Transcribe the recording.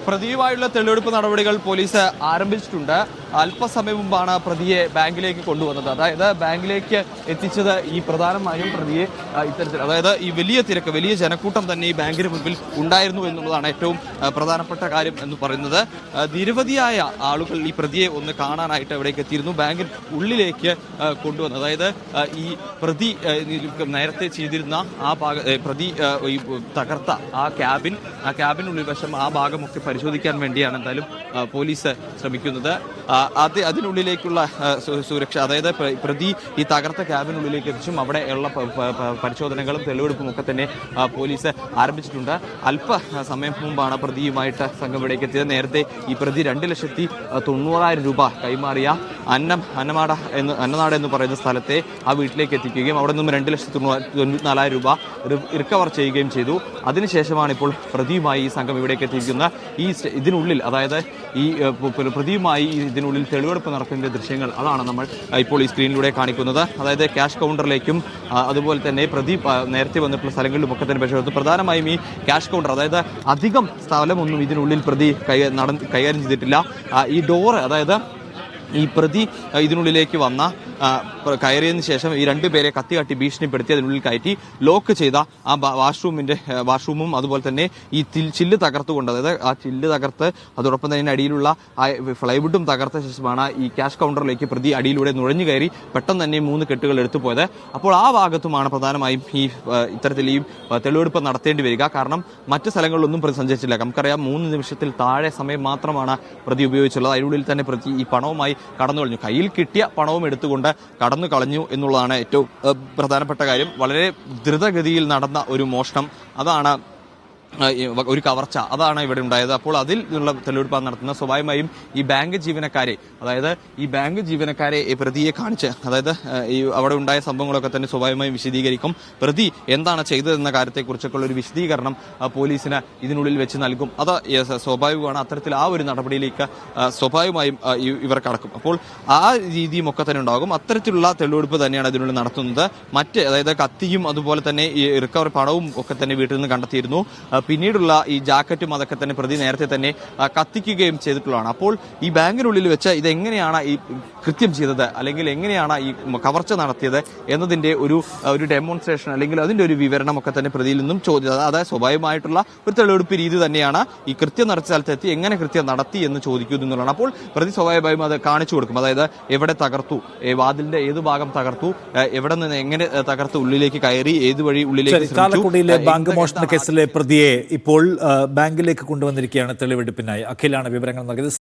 പ്രതിയുമായുള്ള തെളിവെടുപ്പ് നടപടികൾ പോലീസ് ആരംഭിച്ചിട്ടുണ്ട്. അല്പസമയം മുമ്പാണ് പ്രതിയെ ബാങ്കിലേക്ക് കൊണ്ടുവന്നത്. അതായത് ബാങ്കിലേക്ക് എത്തിച്ചത് ഈ പ്രധാനമായും പ്രതിയെ ഇത്തരത്തിൽ, അതായത് ഈ വലിയ തിരക്ക്, വലിയ ജനക്കൂട്ടം തന്നെ ഈ ബാങ്കിന് മുൻപിൽ ഉണ്ടായിരുന്നു എന്നുള്ളതാണ് ഏറ്റവും പ്രധാനപ്പെട്ട കാര്യം എന്ന് പറയുന്നത്. നിരവധിയായ ആളുകൾ ഈ പ്രതിയെ ഒന്ന് കാണാനായിട്ട് എവിടേക്ക് എത്തിയിരുന്നു. ബാങ്കിന് ഉള്ളിലേക്ക് കൊണ്ടുവന്നത്, അതായത് ഈ പ്രതി നേരത്തെ ചെയ്തിരുന്ന പ്രതി ഈ തകർത്ത ആ ക്യാബിനുള്ളിൽ വശം ആ ഭാഗമൊക്കെ പരിശോധിക്കാൻ വേണ്ടിയാണ് എന്തായാലും പോലീസ് ശ്രമിക്കുന്നത്. അതിനുള്ളിലേക്കുള്ള സുരക്ഷ, അതായത് പ്രതി ഈ തകർത്ത ക്യാബിനുള്ളിലേക്ക് എത്തിച്ചും അവിടെ ഉള്ള പരിശോധനകളും തെളിവെടുപ്പും ഒക്കെ തന്നെ പോലീസ് ആരംഭിച്ചിട്ടുണ്ട്. സമയം മുമ്പാണ് പ്രതിയുമായിട്ട് സംഘം ഇവിടേക്ക് എത്തിയത്. നേരത്തെ ഈ പ്രതി 2,90,000 രൂപ കൈമാറിയ അന്നനാട് എന്ന് പറയുന്ന സ്ഥലത്തെ ആ വീട്ടിലേക്ക് എത്തിക്കുകയും അവിടെ നിന്നും 2,94,000 രൂപ റിക്കവർ ചെയ്യുകയും ചെയ്തു. അതിനുശേഷമാണ് ഇപ്പോൾ പ്രതിയുമായി ഈ സംഘം ഇവിടേക്ക് എത്തിയിരിക്കുന്ന ഇതിനുള്ളിൽ, അതായത് ഈ പ്രതിയുമായി ഇതിനുള്ളിൽ തെളിവെടുപ്പ് നടത്തുന്ന ദൃശ്യങ്ങൾ അതാണ് നമ്മൾ ഇപ്പോൾ ഈ സ്ക്രീനിലൂടെ കാണിക്കുന്നത്. അതായത് ക്യാഷ് കൗണ്ടറിലേക്കും അതുപോലെ തന്നെ പ്രതി നേരത്തെ വന്നിട്ടുള്ള സ്ഥലങ്ങളിലും ഒക്കെ തന്നെ പരിശോധിച്ചു. പ്രധാനമായും ഈ ക്യാഷ് കൗണ്ടർ, അതായത് അധികം സ്ഥലമൊന്നും ഇതിനുള്ളിൽ പ്രതി കൈകാര്യം ചെയ്തിട്ടില്ല. ഈ ഡോറ്, അതായത് ഈ പ്രതി ഇതിനുള്ളിലേക്ക് കയറിയതിനു ശേഷം ഈ രണ്ടുപേരെ കത്തി ഭീഷണിപ്പെടുത്തി അതിനുള്ളിൽ കയറ്റി ലോക്ക് ചെയ്ത ആ വാഷ്റൂമും അതുപോലെ തന്നെ ഈ ചില്ല് തകർത്തുകൊണ്ട്, അതായത് ആ ചില്ല് തകർത്ത് അതോടൊപ്പം തന്നെ അടിയിലുള്ള ആ ഫ്ലൈവുഡും തകർത്ത ശേഷമാണ് ഈ ക്യാഷ് കൗണ്ടറിലേക്ക് പ്രതി അടിയിലൂടെ നുഴഞ്ഞു കയറി പെട്ടെന്ന് തന്നെ 3 കെട്ടുകൾ എടുത്തു പോയത്. അപ്പോൾ ആ ഭാഗത്തുമാണ് പ്രധാനമായും ഈ ഇത്തരത്തിൽ ഈ തെളിവെടുപ്പ് നടത്തേണ്ടി വരിക. കാരണം മറ്റു സ്ഥലങ്ങളിലൊന്നും പ്രതി സഞ്ചരിച്ചില്ല. നമുക്കറിയാം 3 നിമിഷത്തിൽ താഴെ സമയം മാത്രമാണ് പ്രതി ഉപയോഗിച്ചുള്ളത്. അതിനുള്ളിൽ തന്നെ പ്രതി ഈ പണവുമായി കടന്നു കളഞ്ഞു. കയ്യിൽ കിട്ടിയ പണവും എടുത്തുകൊണ്ട് കടന്നു കളഞ്ഞു എന്നുള്ളതാണ് ഏറ്റവും പ്രധാനപ്പെട്ട കാര്യം. വളരെ ദ്രുതഗതിയിൽ നടന്ന ഒരു മോഷണം, അതാണ് ഒരു കവർച്ച, അതാണ് ഇവിടെ ഉണ്ടായത്. അപ്പോൾ അതിൽ നിന്നുള്ള തെളിവെടുപ്പാണ് നടത്തുന്നത്. സ്വാഭാവികമായും ഈ ബാങ്ക് ജീവനക്കാരെ, അതായത് ഈ ബാങ്ക് ജീവനക്കാരെ പ്രതിയെ കാണിച്ച്, അതായത് ഈ അവിടെ ഉണ്ടായ സംഭവങ്ങളൊക്കെ തന്നെ സ്വാഭാവികമായും വിശദീകരിക്കും. പ്രതി എന്താണ് ചെയ്തതെന്ന കാര്യത്തെക്കുറിച്ചൊക്കെയുള്ള ഒരു വിശദീകരണം പോലീസിന് ഇതിനുള്ളിൽ വെച്ച് നൽകും. അത് സ്വാഭാവികമാണ്. അത്തരത്തിൽ ആ ഒരു നടപടിയിലേക്ക് സ്വാഭാവികമായും ഇവർ കടക്കും. അപ്പോൾ ആ രീതിയും ഒക്കെ തന്നെ ഉണ്ടാകും. അത്തരത്തിലുള്ള തെളിവെടുപ്പ് തന്നെയാണ് ഇതിനുള്ളിൽ നടത്തുന്നത്. അതായത് കത്തിയും അതുപോലെ തന്നെ ഈ റിക്കവറി പണവും ഒക്കെ തന്നെ വീട്ടിൽ നിന്ന് കണ്ടെത്തിയിരുന്നു. പിന്നീടുള്ള ഈ ജാക്കറ്റും അതൊക്കെ തന്നെ പ്രതി നേരത്തെ തന്നെ കത്തിക്കുകയും ചെയ്തിട്ടുള്ളതാണ്. അപ്പോൾ ഈ ബാങ്കിനുള്ളിൽ വെച്ച് ഇതെങ്ങനെയാണ് ഈ കൃത്യം ചെയ്തത്, അല്ലെങ്കിൽ എങ്ങനെയാണ് ഈ കവർച്ച നടത്തിയത് എന്നതിന്റെ ഒരു ഡെമോൺസ്ട്രേഷൻ, അല്ലെങ്കിൽ അതിന്റെ ഒരു വിവരണമൊക്കെ തന്നെ പ്രതിയിൽ നിന്നും ചോദിച്ചത്. അതായത് സ്വാഭാവികമായിട്ടുള്ള ഒരു തെളിവെടുപ്പ് രീതി തന്നെയാണ്. ഈ കൃത്യം നടത്തിയ സ്ഥലത്തെത്തി എങ്ങനെ കൃത്യം നടത്തി എന്ന് ചോദിക്കുന്നു എന്നുള്ളതാണ്. അപ്പോൾ പ്രതി സ്വാഭാവികമായും അത് കാണിച്ചു കൊടുക്കും. അതായത് എവിടെ തകർത്തു, വാതിലിന്റെ ഏത് ഭാഗം തകർത്തു, എവിടെ നിന്ന് എങ്ങനെ തകർത്ത് ഉള്ളിലേക്ക് കയറി, ഏത് വഴി ഉള്ളിലേക്ക്. ബാങ്ക് മോഷണ കേസിലെ പ്രതിയെ ഇപ്പോൾ ബാങ്കിലേക്ക് കൊണ്ടുവന്നിരിക്കുകയാണ് തെളിവെടുപ്പിനായി. അഖിലാണ് വിവരങ്ങൾ നൽകിയത്.